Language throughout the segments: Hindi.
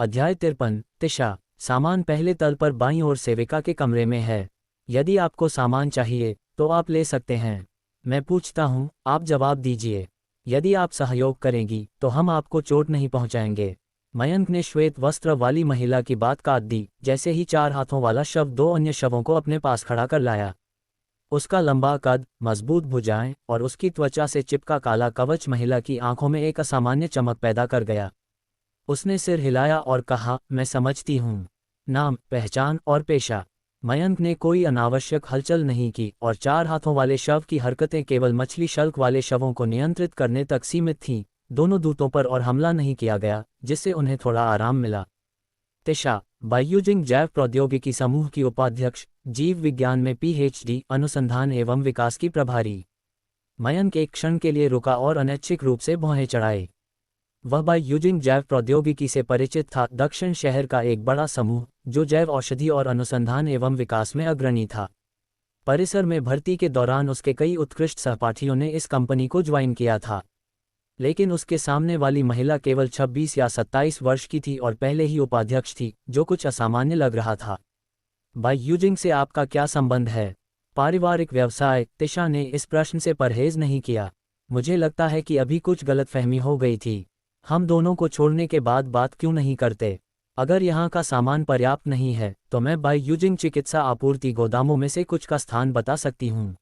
अध्याय 53। तिशा। सामान पहले तल पर बाईं ओर सेविका के कमरे में है। यदि आपको सामान चाहिए तो आप ले सकते हैं। मैं पूछता हूँ, आप जवाब दीजिए। यदि आप सहयोग करेंगी तो हम आपको चोट नहीं पहुँचाएंगे। मयंक ने श्वेत वस्त्र वाली महिला की बात काट दी जैसे ही 4 हाथों वाला शव 2 अन्य शवों को अपने पास खड़ा कर लाया। उसका लंबा कद, मजबूत भुजाएं और उसकी त्वचा से चिपका काला कवच महिला की आंखों में एक असामान्य चमक पैदा कर गया। उसने सिर हिलाया और कहा, मैं समझती हूँ। नाम, पहचान और पेशा। मयंक ने कोई अनावश्यक हलचल नहीं की और 4 हाथों वाले शव की हरकतें केवल मछली शल्क वाले शवों को नियंत्रित करने तक सीमित थीं। दोनों दूतों पर और हमला नहीं किया गया, जिससे उन्हें थोड़ा आराम मिला। तिशा, बाययूजिंग जैव प्रौद्योगिकी समूह की उपाध्यक्ष, जीव विज्ञान में पीएचडी, अनुसंधान एवं विकास की प्रभारी। मयंक एक क्षण के लिए रुका और अनैच्छिक रूप से भौहें चढ़ाए। वह बाययूजिंग जैव प्रौद्योगिकी से परिचित था, दक्षिण शहर का एक बड़ा समूह जो जैव औषधि और अनुसंधान एवं विकास में अग्रणी था। परिसर में भर्ती के दौरान उसके कई उत्कृष्ट सहपाठियों ने इस कंपनी को ज्वाइन किया था, लेकिन उसके सामने वाली महिला केवल 26 या 27 वर्ष की थी और पहले ही उपाध्यक्ष थी, जो कुछ असामान्य लग रहा था। बाययूजिंग से आपका क्या संबंध है? पारिवारिक व्यवसाय? तिशा ने इस प्रश्न से परहेज नहीं किया। मुझे लगता है कि अभी कुछ गलतफहमी हो गई थी। हम दोनों को छोड़ने के बाद बात क्यों नहीं करते? अगर यहाँ का सामान पर्याप्त नहीं है तो मैं बाययूजिंग चिकित्सा आपूर्ति गोदामों में से कुछ का स्थान बता सकती हूँ।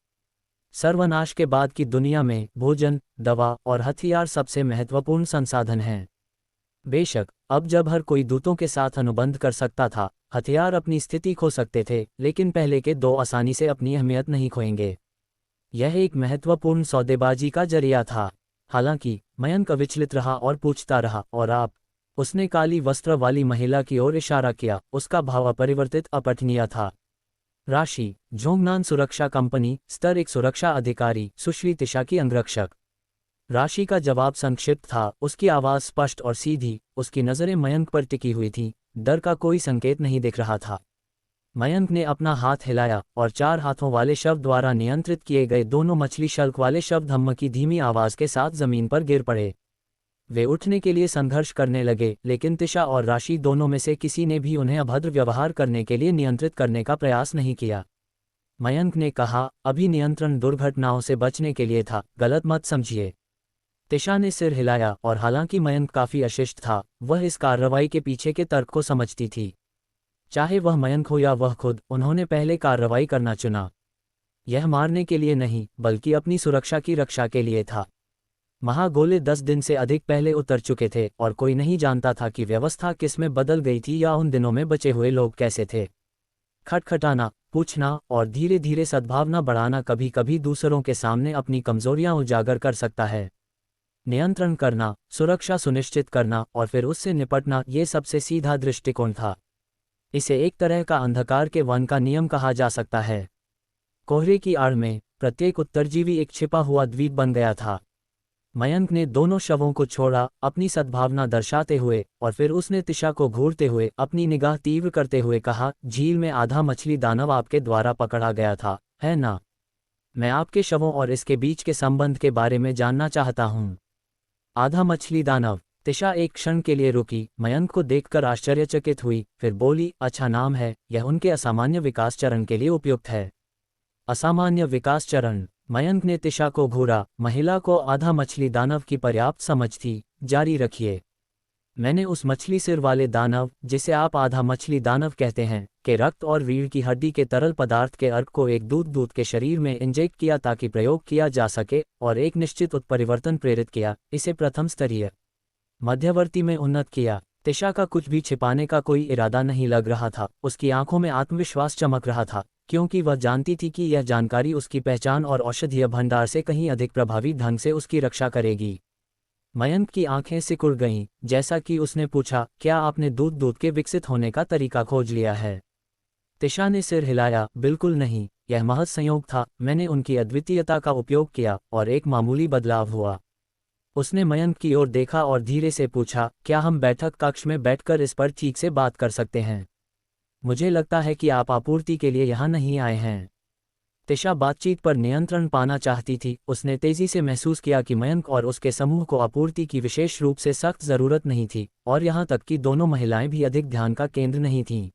सर्वनाश के बाद की दुनिया में भोजन, दवा और हथियार सबसे महत्वपूर्ण संसाधन हैं। बेशक, अब जब हर कोई दूतों के साथ अनुबंध कर सकता था, हथियार अपनी स्थिति खो सकते थे, लेकिन पहले के 2 आसानी से अपनी अहमियत नहीं खोएंगे। यह एक महत्वपूर्ण सौदेबाजी का जरिया था। हालांकि मयंक अविचलित रहा और पूछता रहा, और आप? उसने काली वस्त्र वाली महिला की ओर इशारा किया। उसका भाव अपरिवर्तित, अपठनीय था। राशि, झोंगनान सुरक्षा कंपनी, स्तर 1 सुरक्षा अधिकारी, सुश्री तिशा की अंगरक्षक। राशि का जवाब संक्षिप्त था, उसकी आवाज़ स्पष्ट और सीधी। उसकी नज़रें मयंक पर टिकी हुई थीं, डर का कोई संकेत नहीं दिख रहा था। मयंक ने अपना हाथ हिलाया और 4 हाथों वाले शव द्वारा नियंत्रित किए गए दोनों मछली शल्क वाले शव धम्म की धीमी आवाज़ के साथ जमीन पर गिर पड़े। वे उठने के लिए संघर्ष करने लगे, लेकिन तिशा और राशि दोनों में से किसी ने भी उन्हें अभद्र व्यवहार करने के लिए नियंत्रित करने का प्रयास नहीं किया। मयंक ने कहा, अभी नियंत्रण दुर्घटनाओं से बचने के लिए था, गलत मत समझिए। तिशा ने सिर हिलाया और हालांकि मयंक काफ़ी अशिष्ट था, वह इस कार्रवाई के पीछे के तर्क को समझती थी। चाहे वह मयंक हो या वह खुद, उन्होंने पहले कार्रवाई करना चुना। यह मारने के लिए नहीं, बल्कि अपनी सुरक्षा की रक्षा के लिए था। महागोले 10 दिन से अधिक पहले उतर चुके थे और कोई नहीं जानता था कि व्यवस्था किस में बदल गई थी या उन दिनों में बचे हुए लोग कैसे थे। खटखटाना, पूछना और धीरे धीरे सद्भावना बढ़ाना कभी कभी दूसरों के सामने अपनी कमजोरियां उजागर कर सकता है। नियंत्रण करना, सुरक्षा सुनिश्चित करना और फिर उससे निपटना, ये सबसे सीधा दृष्टिकोण था। इसे एक तरह का अंधकार के वन का नियम कहा जा सकता है। कोहरे की आड़ में प्रत्येक उत्तरजीवी एक छिपा हुआ द्वीप बन गया था। मयंक ने दोनों शवों को छोड़ा, अपनी सद्भावना दर्शाते हुए, और फिर उसने तिशा को घूरते हुए अपनी निगाह तीव्र करते हुए कहा, झील में आधा मछली दानव आपके द्वारा पकड़ा गया था, है ना? मैं आपके शवों और इसके बीच के संबंध के बारे में जानना चाहता हूँ। आधा मछली दानव। तिशा एक क्षण के लिए रुकी, मयंक को देखकर आश्चर्यचकित हुई, फिर बोली, अच्छा नाम है, यह उनके असामान्य विकास चरण के लिए उपयुक्त है। असामान्य विकास चरण। मयंक ने तिशा को घूरा। महिला को आधा मछली दानव की पर्याप्त समझ थी। जारी रखिए। मैंने उस मछली सिर वाले दानव, जिसे आप आधा मछली दानव कहते हैं, के रक्त और रीढ़ की हड्डी के तरल पदार्थ के अर्क को एक दूत के शरीर में इंजेक्ट किया ताकि प्रयोग किया जा सके और एक निश्चित उत्परिवर्तन प्रेरित किया। इसे प्रथम स्तरीय मध्यवर्ती में उन्नत किया। तिशा का कुछ भी छिपाने का कोई इरादा नहीं लग रहा था। उसकी आंखों में आत्मविश्वास चमक रहा था, क्योंकि वह जानती थी कि यह जानकारी उसकी पहचान और औषधीय भंडार से कहीं अधिक प्रभावी ढंग से उसकी रक्षा करेगी। मयंक की आंखें सिकुड़ गईं, जैसा कि उसने पूछा, क्या आपने दूध के विकसित होने का तरीका खोज लिया है? तिशा ने सिर हिलाया, बिल्कुल नहीं, यह महज संयोग था। मैंने उनकी अद्वितीयता का उपयोग किया और एक मामूली बदलाव हुआ। उसने मयंक की ओर देखा और धीरे से पूछा, क्या हम बैठक कक्ष में बैठकर इस पर ठीक से बात कर सकते हैं? मुझे लगता है कि आप आपूर्ति के लिए यहाँ नहीं आए हैं। तिशा बातचीत पर नियंत्रण पाना चाहती थी। उसने तेजी से महसूस किया कि मयंक और उसके समूह को आपूर्ति की विशेष रूप से सख्त जरूरत नहीं थी, और यहाँ तक कि दोनों महिलाएं भी अधिक ध्यान का केंद्र नहीं थीं।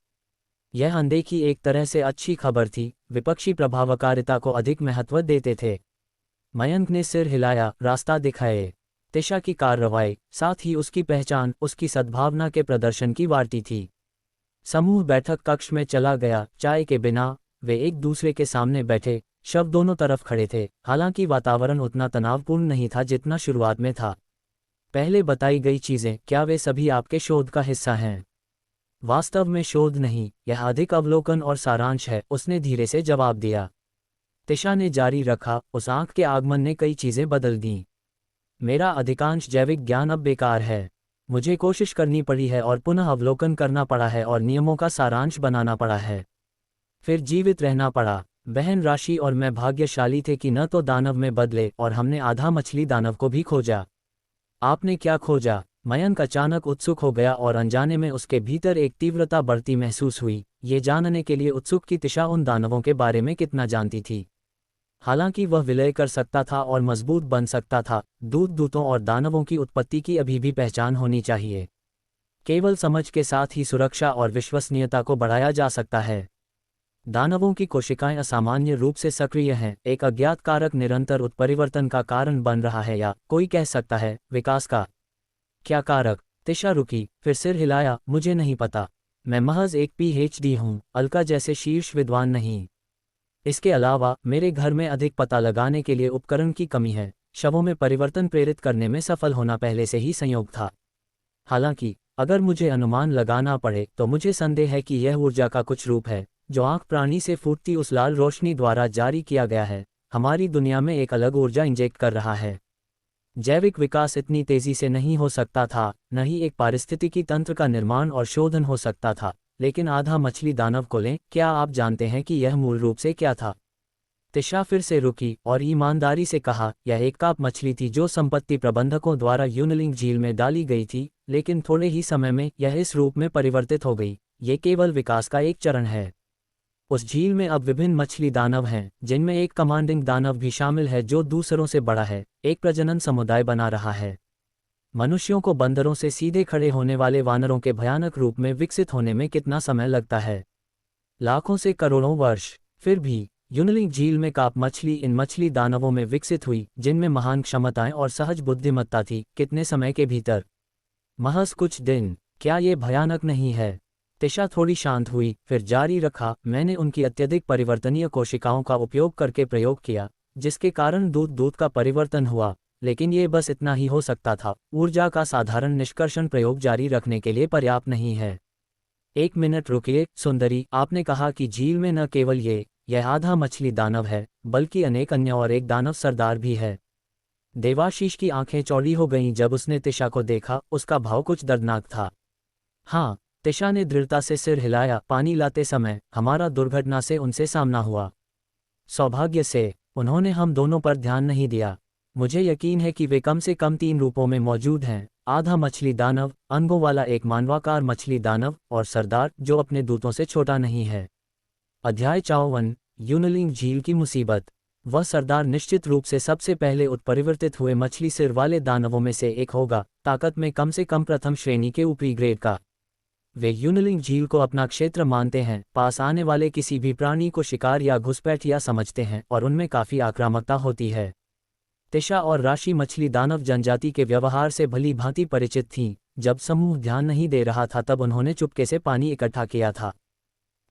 यह अनदेखी एक तरह से अच्छी खबर थी। विपक्षी प्रभावकारिता को अधिक महत्व देते थे। मयंक ने सिर हिलाया, रास्ता दिखाए। तिशा की कार्रवाई, साथ ही उसकी पहचान, उसकी सद्भावना के प्रदर्शन की वार्ती थी। समूह बैठक कक्ष में चला गया। चाय के बिना वे एक दूसरे के सामने बैठे, शव दोनों तरफ खड़े थे। हालांकि वातावरण उतना तनावपूर्ण नहीं था जितना शुरुआत में था। पहले बताई गई चीजें, क्या वे सभी आपके शोध का हिस्सा हैं? वास्तव में शोध नहीं, यह अधिक अवलोकन और सारांश है, उसने धीरे से जवाब दिया। तिशा ने जारी रखा, उस आंख के आगमन ने कई चीजें बदल दीं। मेरा अधिकांश जैविक ज्ञान अब बेकार है। मुझे कोशिश करनी पड़ी है और पुनः अवलोकन करना पड़ा है और नियमों का सारांश बनाना पड़ा है। फिर जीवित रहना पड़ा। बहन राशि और मैं भाग्यशाली थे कि न तो दानव में बदले और हमने आधा मछली दानव को भी खोजा। आपने क्या खोजा? मयंक अचानक उत्सुक हो गया और अनजाने में उसके भीतर एक तीव्रता बढ़ती महसूस हुई, ये जानने के लिए उत्सुक कि तिशा उन दानवों के बारे में कितना जानती थी। हालांकि वह विलय कर सकता था और मजबूत बन सकता था, दूतों और दानवों की उत्पत्ति की अभी भी पहचान होनी चाहिए। केवल समझ के साथ ही सुरक्षा और विश्वसनीयता को बढ़ाया जा सकता है। दानवों की कोशिकाएं असामान्य रूप से सक्रिय हैं, एक अज्ञात कारक निरंतर उत्परिवर्तन का कारण बन रहा है, या कोई कह सकता है विकास का। क्या कारक? तिशा रुकी, फिर सिर हिलाया। मुझे नहीं पता। मैं महज एक पीएचडी हूँ, अलका जैसे शीर्ष विद्वान नहीं। इसके अलावा मेरे घर में अधिक पता लगाने के लिए उपकरण की कमी है। शवों में परिवर्तन प्रेरित करने में सफल होना पहले से ही संयोग था। हालांकि अगर मुझे अनुमान लगाना पड़े तो मुझे संदेह है कि यह ऊर्जा का कुछ रूप है, जो आंख प्राणी से फूटती उस लाल रोशनी द्वारा जारी किया गया है, हमारी दुनिया में एक अलग ऊर्जा इंजेक्ट कर रहा है। जैविक विकास इतनी तेजी से नहीं हो सकता था, न ही एक पारिस्थितिकी तंत्र का निर्माण और शोधन हो सकता था। लेकिन आधा मछली दानव को लें, क्या आप जानते हैं कि यह मूल रूप से क्या था? तिशा फिर से रुकी और ईमानदारी से कहा, यह एक काप मछली थी जो संपत्ति प्रबंधकों द्वारा यूनलिंग झील में डाली गई थी, लेकिन थोड़े ही समय में यह इस रूप में परिवर्तित हो गई। ये केवल विकास का एक चरण है। उस झील में अब विभिन्न मछली दानव हैं, जिनमें एक कमांडिंग दानव भी शामिल है जो दूसरों से बड़ा है, एक प्रजनन समुदाय बना रहा है। मनुष्यों को बंदरों से सीधे खड़े होने वाले वानरों के भयानक रूप में विकसित होने में कितना समय लगता है? लाखों से करोड़ों वर्ष। फिर भी यूनलिंग झील में काप मछली इन मछली दानवों में विकसित हुई, जिनमें महान क्षमताएं और सहज बुद्धिमत्ता थी। कितने समय के भीतर? महज कुछ दिन। क्या ये भयानक नहीं है? तिशा थोड़ी शांत हुई, फिर जारी रखा, मैंने उनकी अत्यधिक परिवर्तनीय कोशिकाओं का उपयोग करके प्रयोग किया, जिसके कारण दूध का परिवर्तन हुआ। लेकिन ये बस इतना ही हो सकता था। ऊर्जा का साधारण निष्कर्षण प्रयोग जारी रखने के लिए पर्याप्त नहीं है। एक मिनट रुकिए सुंदरी, आपने कहा कि झील में न केवल यह आधा मछली दानव है, बल्कि अनेक अन्य और एक दानव सरदार भी है। देवाशीष की आंखें चौड़ी हो गईं जब उसने तिशा को देखा। उसका भाव कुछ दर्दनाक था। हाँ, तिशा ने दृढ़ता से सिर हिलाया। पानी लाते समय हमारा दुर्घटना से उनसे सामना हुआ। सौभाग्य से उन्होंने हम दोनों पर ध्यान नहीं दिया। मुझे यकीन है कि वे कम से कम 3 रूपों में मौजूद हैं, आधा मछली दानव, अंगों वाला एक मानवाकार मछली दानव, और सरदार जो अपने दूतों से छोटा नहीं है। अध्याय 54, यूनलिंग झील की मुसीबत। वह सरदार निश्चित रूप से सबसे पहले उत्परिवर्तित हुए मछली सिर वाले दानवों में से एक होगा, ताकत में कम से कम प्रथम श्रेणी के ऊपरी ग्रेड का। वे यूनलिंग झील को अपना क्षेत्र मानते हैं, पास आने वाले किसी भी प्राणी को शिकार या घुसपैठिया समझते हैं, और उनमें काफ़ी आक्रामकता होती है। तिशा और राशि मछली दानव जनजाति के व्यवहार से भली भांति परिचित थीं। जब समूह ध्यान नहीं दे रहा था तब उन्होंने चुपके से पानी इकट्ठा किया था।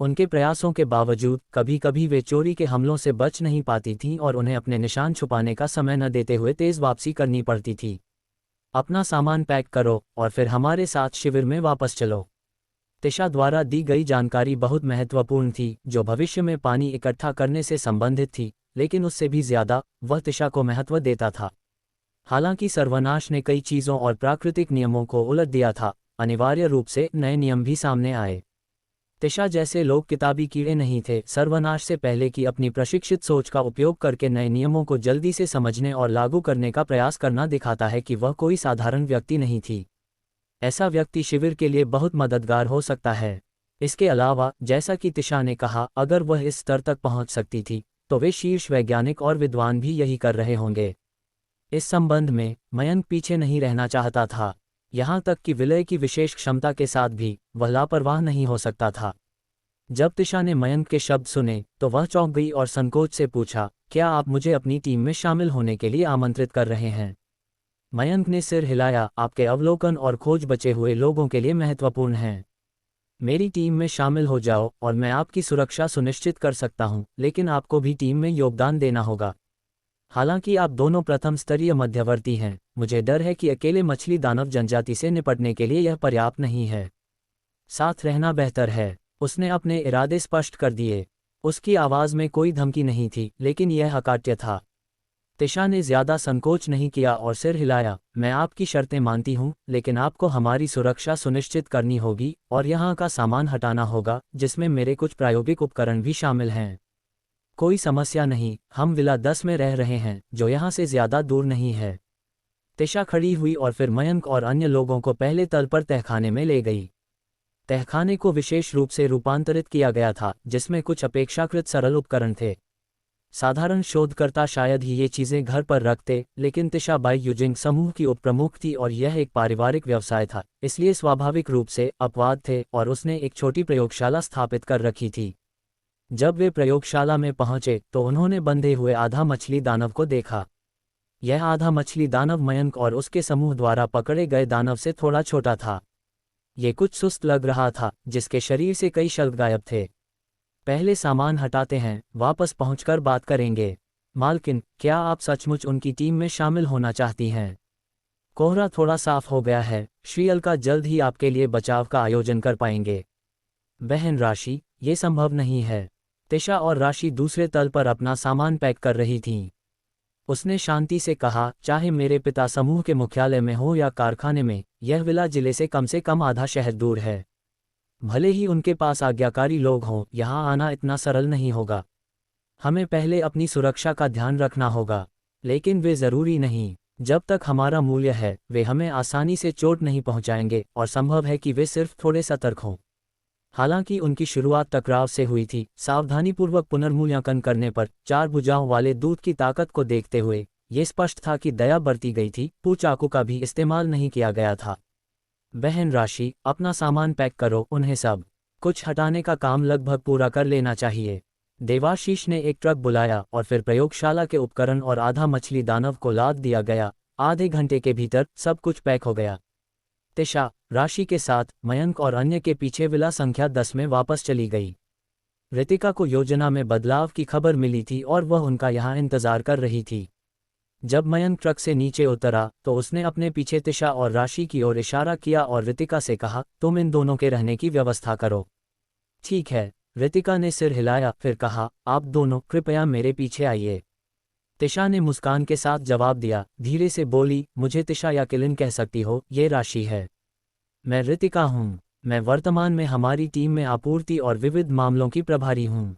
उनके प्रयासों के बावजूद कभी कभी वे चोरी के हमलों से बच नहीं पाती थीं और उन्हें अपने निशान छुपाने का समय न देते हुए तेज वापसी करनी पड़ती थी। अपना सामान पैक करो और फिर हमारे साथ शिविर में वापस चलो। तिशा द्वारा दी गई जानकारी बहुत महत्वपूर्ण थी, जो भविष्य में पानी इकट्ठा करने से संबंधित थी, लेकिन उससे भी ज्यादा वह तिशा को महत्व देता था। हालांकि सर्वनाश ने कई चीजों और प्राकृतिक नियमों को उलट दिया था, अनिवार्य रूप से नए नियम भी सामने आए। तिशा जैसे लोग किताबी कीड़े नहीं थे। सर्वनाश से पहले की अपनी प्रशिक्षित सोच का उपयोग करके नए नियमों को जल्दी से समझने और लागू करने का प्रयास करना दिखाता है कि वह कोई साधारण व्यक्ति नहीं थी। ऐसा व्यक्ति शिविर के लिए बहुत मददगार हो सकता है। इसके अलावा, जैसा कि तिशा ने कहा, अगर वह इस स्तर तक पहुंच सकती थी तो वे शीर्ष वैज्ञानिक और विद्वान भी यही कर रहे होंगे। इस संबंध में मयंक पीछे नहीं रहना चाहता था। यहाँ तक कि विलय की विशेष क्षमता के साथ भी वह लापरवाह नहीं हो सकता था। जब तिशा ने मयंक के शब्द सुने तो वह चौंक गई और संकोच से पूछा, क्या आप मुझे अपनी टीम में शामिल होने के लिए आमंत्रित कर रहे हैं? मयंक ने सिर हिलाया, आपके अवलोकन और खोज बचे हुए लोगों के लिए महत्वपूर्ण हैं। मेरी टीम में शामिल हो जाओ और मैं आपकी सुरक्षा सुनिश्चित कर सकता हूं, लेकिन आपको भी टीम में योगदान देना होगा। हालांकि आप दोनों प्रथम स्तरीय मध्यवर्ती हैं, मुझे डर है कि अकेले मछली दानव जनजाति से निपटने के लिए यह पर्याप्त नहीं है। साथ रहना बेहतर है। उसने अपने इरादे स्पष्ट कर दिए। उसकी आवाज़ में कोई धमकी नहीं थी, लेकिन यह अकाट्य था। तिशा ने ज्यादा संकोच नहीं किया और सिर हिलाया, मैं आपकी शर्तें मानती हूँ, लेकिन आपको हमारी सुरक्षा सुनिश्चित करनी होगी और यहाँ का सामान हटाना होगा, जिसमें मेरे कुछ प्रायोगिक उपकरण भी शामिल हैं। कोई समस्या नहीं, हम विला 10 में रह रहे हैं, जो यहाँ से ज्यादा दूर नहीं है। तिशा खड़ी हुई और फिर मयंक और अन्य लोगों को पहले तल पर तहखाने में ले गई। तहखाने को विशेष रूप से रूपांतरित किया गया था, जिसमें कुछ अपेक्षाकृत सरल उपकरण थे। साधारण शोधकर्ता शायद ही ये चीजें घर पर रखते, लेकिन तिशा बाइयूजिंग समूह की उपप्रमुख थी और यह एक पारिवारिक व्यवसाय था, इसलिए स्वाभाविक रूप से अपवाद थे और उसने एक छोटी प्रयोगशाला स्थापित कर रखी थी। जब वे प्रयोगशाला में पहुंचे तो उन्होंने बंधे हुए आधा मछली दानव को देखा। यह आधा मछली दानव मयंक और उसके समूह द्वारा पकड़े गए दानव से थोड़ा छोटा था। ये कुछ सुस्त लग रहा था, जिसके शरीर से कई शल्क गायब थे। पहले सामान हटाते हैं, वापस पहुंचकर बात करेंगे। मालकिन, क्या आप सचमुच उनकी टीम में शामिल होना चाहती हैं? कोहरा थोड़ा साफ हो गया है, श्री अलका जल्द ही आपके लिए बचाव का आयोजन कर पाएंगे। बहन राशि, ये संभव नहीं है। तिशा और राशि दूसरे तल पर अपना सामान पैक कर रही थीं। उसने शांति से कहा, चाहे मेरे पिता समूह के मुख्यालय में हो या कारखाने में, यह विला जिले से कम आधा शहर दूर है। भले ही उनके पास आज्ञाकारी लोग हों, यहाँ आना इतना सरल नहीं होगा। हमें पहले अपनी सुरक्षा का ध्यान रखना होगा, लेकिन वे ज़रूरी नहीं। जब तक हमारा मूल्य है, वे हमें आसानी से चोट नहीं पहुँचाएंगे और संभव है कि वे सिर्फ थोड़े सतर्क हों। हालांकि उनकी शुरुआत टकराव से हुई थी, सावधानीपूर्वक पुनर्मूल्यांकन करने पर 4 भुजाओं वाले दूत की ताकत को देखते हुए ये स्पष्ट था कि दया बरती गई थी। चाकू का भी इस्तेमाल नहीं किया गया था। बहन राशि, अपना सामान पैक करो, उन्हें सब कुछ हटाने का काम लगभग पूरा कर लेना चाहिए। देवाशीष ने एक ट्रक बुलाया और फिर प्रयोगशाला के उपकरण और आधा मछली दानव को लाद दिया गया। आधे घंटे के भीतर सब कुछ पैक हो गया। तिशा, राशि के साथ मयंक और अन्य के पीछे विला संख्या 10 में वापस चली गई। रितिका को योजना में बदलाव की खबर मिली थी और वह उनका यहाँ इंतजार कर रही थी। जब मयंक ट्रक से नीचे उतरा तो उसने अपने पीछे तिशा और राशि की ओर इशारा किया और रितिका से कहा, तुम इन दोनों के रहने की व्यवस्था करो। ठीक है, रितिका ने सिर हिलाया, फिर कहा, आप दोनों कृपया मेरे पीछे आइए। तिशा ने मुस्कान के साथ जवाब दिया, धीरे से बोली, मुझे तिशा या किलिन कह सकती हो, ये राशि है। मैं रितिका हूँ। मैं वर्तमान में हमारी टीम में आपूर्ति और विविध मामलों की प्रभारी हूँ।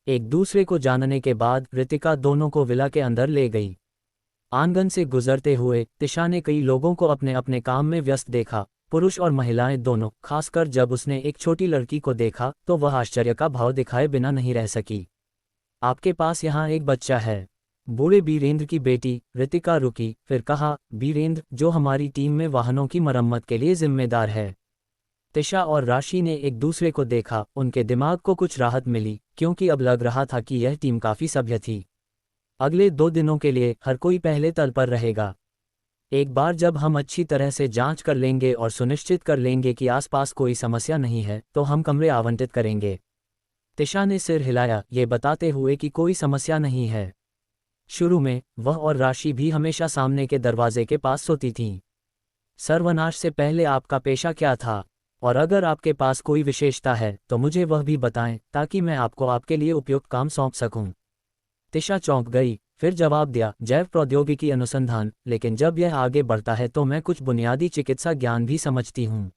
एक दूसरे को जानने के बाद रितिका दोनों को विला के अंदर ले गई। आंगन से गुजरते हुए तिशा ने कई लोगों को अपने अपने काम में व्यस्त देखा, पुरुष और महिलाएं दोनों। खासकर जब उसने एक छोटी लड़की को देखा तो वह आश्चर्य का भाव दिखाए बिना नहीं रह सकी। आपके पास यहाँ एक बच्चा है। बूढ़े बीरेंद्र की बेटी रितिका रुकी, फिर कहा, बीरेंद्र, जो हमारी टीम में वाहनों की मरम्मत के लिए जिम्मेदार है। तिशा और राशि ने एक दूसरे को देखा। उनके दिमाग को कुछ राहत मिली, क्योंकि अब लग रहा था कि यह टीम काफी सभ्य थी। अगले 2 दिनों के लिए हर कोई पहले तल पर रहेगा। एक बार जब हम अच्छी तरह से जांच कर लेंगे और सुनिश्चित कर लेंगे कि आसपास कोई समस्या नहीं है, तो हम कमरे आवंटित करेंगे। तिशा ने सिर हिलाया, ये बताते हुए कि कोई समस्या नहीं है। शुरू में वह और राशि भी हमेशा सामने के दरवाजे के पास सोती थीं। सर्वनाश से पहले आपका पेशा क्या था, और अगर आपके पास कोई विशेषता है तो मुझे वह भी बताएं, ताकि मैं आपको आपके लिए उपयुक्त काम सौंप सकूं। तिशा चौंक गई, फिर जवाब दिया, जैव प्रौद्योगिकी अनुसंधान, लेकिन जब यह आगे बढ़ता है तो मैं कुछ बुनियादी चिकित्सा ज्ञान भी समझती हूँ।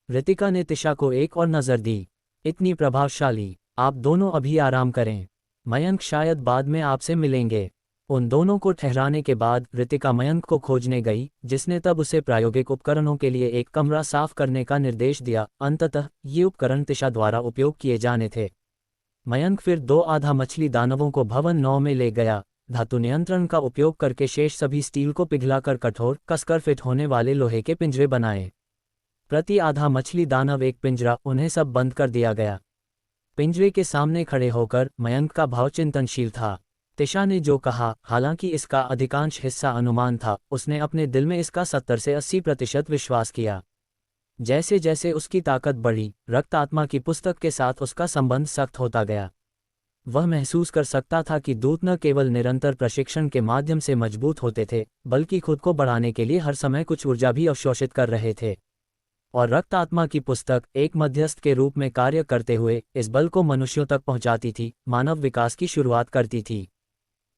रितिका ने तिशा को एक और नज़र दी। इतनी प्रभावशाली। आप दोनों अभी आराम करें, मयंक शायद बाद में आपसे मिलेंगे। उन दोनों को ठहराने के बाद रितिका मयंक को खोजने गई, जिसने तब उसे प्रायोगिक उपकरणों के लिए एक कमरा साफ करने का निर्देश दिया। अंततः ये उपकरण तिशा द्वारा उपयोग किए जाने थे। मयंक फिर 2 आधा मछली दानवों को भवन 9 में ले गया, धातु नियंत्रण का उपयोग करके शेष सभी स्टील को पिघलाकर कठोर, कसकर फिट होने वाले लोहे के पिंजरे बनाए। प्रति आधा मछली दानव एक पिंजरा, उन्हें सब बंद कर दिया गया। पिंजरे के सामने खड़े होकर मयंक का भाव चिंतनशील था। तिशा ने जो कहा, हालांकि इसका अधिकांश हिस्सा अनुमान था, उसने अपने दिल में इसका 70 से 80% विश्वास किया। जैसे जैसे उसकी ताकत बढ़ी, रक्त आत्मा की पुस्तक के साथ उसका संबंध सख्त होता गया। वह महसूस कर सकता था कि दूत न केवल निरंतर प्रशिक्षण के माध्यम से मजबूत होते थे, बल्कि खुद को बढ़ाने के लिए हर समय कुछ ऊर्जा भी अवशोषित कर रहे थे। और रक्त आत्मा की पुस्तक एक मध्यस्थ के रूप में कार्य करते हुए इस बल को मनुष्यों तक पहुंचाती थी, मानव विकास की शुरुआत करती थी।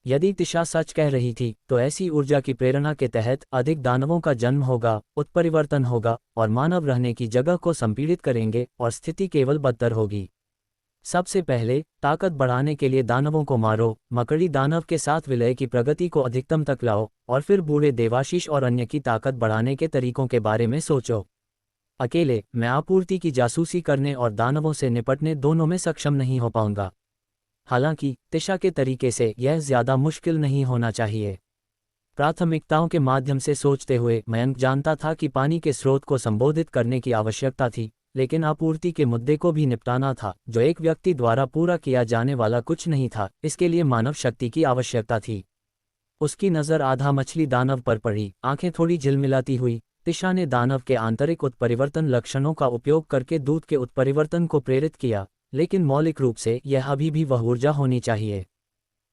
यदि तिशा सच कह रही थी, तो ऐसी ऊर्जा की प्रेरणा के तहत अधिक दानवों का जन्म होगा, उत्परिवर्तन होगा, और मानव रहने की जगह को संपीड़ित करेंगे, और स्थिति केवल बदतर होगी। सबसे पहले, ताकत बढ़ाने के लिए दानवों को मारो, मकड़ी दानव के साथ विलय की प्रगति को अधिकतम तक लाओ, और फिर बूढ़े देवाशीष और अन्य की ताकत बढ़ाने के तरीकों के बारे में सोचो। अकेले, मैं आपूर्ति की जासूसी करने और दानवों से निपटने दोनों में सक्षम नहीं हो पाऊंगा। हालांकि, तिशा के तरीके से यह ज्यादा मुश्किल नहीं होना चाहिए। प्राथमिकताओं के माध्यम से सोचते हुए मयंक जानता था कि पानी के स्रोत को संबोधित करने की आवश्यकता थी, लेकिन आपूर्ति के मुद्दे को भी निपटाना था, जो एक व्यक्ति द्वारा पूरा किया जाने वाला कुछ नहीं था। इसके लिए मानव शक्ति की आवश्यकता थी। उसकी नज़र आधा मछली दानव पर पड़ी, आंखें थोड़ी झिलमिलाती हुई। तिशा ने दानव के आंतरिक उत्परिवर्तन लक्षणों का उपयोग करके दूत के उत्परिवर्तन को प्रेरित किया, लेकिन मौलिक रूप से यह अभी भी वह ऊर्जा होनी चाहिए।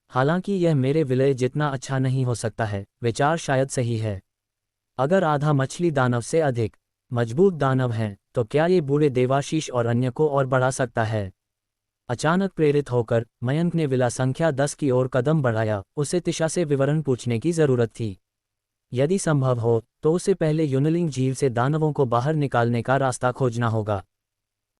हालांकि यह मेरे विलय जितना अच्छा नहीं हो सकता है, विचार शायद सही है। अगर आधा मछली दानव से अधिक मजबूत दानव हैं, तो क्या ये बूढ़े देवाशीष और अन्य को और बढ़ा सकता है? अचानक प्रेरित होकर मयंक ने विला संख्या 10 की ओर कदम बढ़ाया। उसे तिशा से विवरण पूछने की जरूरत थी। यदि संभव हो, तो उसे पहले यूनलिंग झील से दानवों को बाहर निकालने का रास्ता खोजना होगा।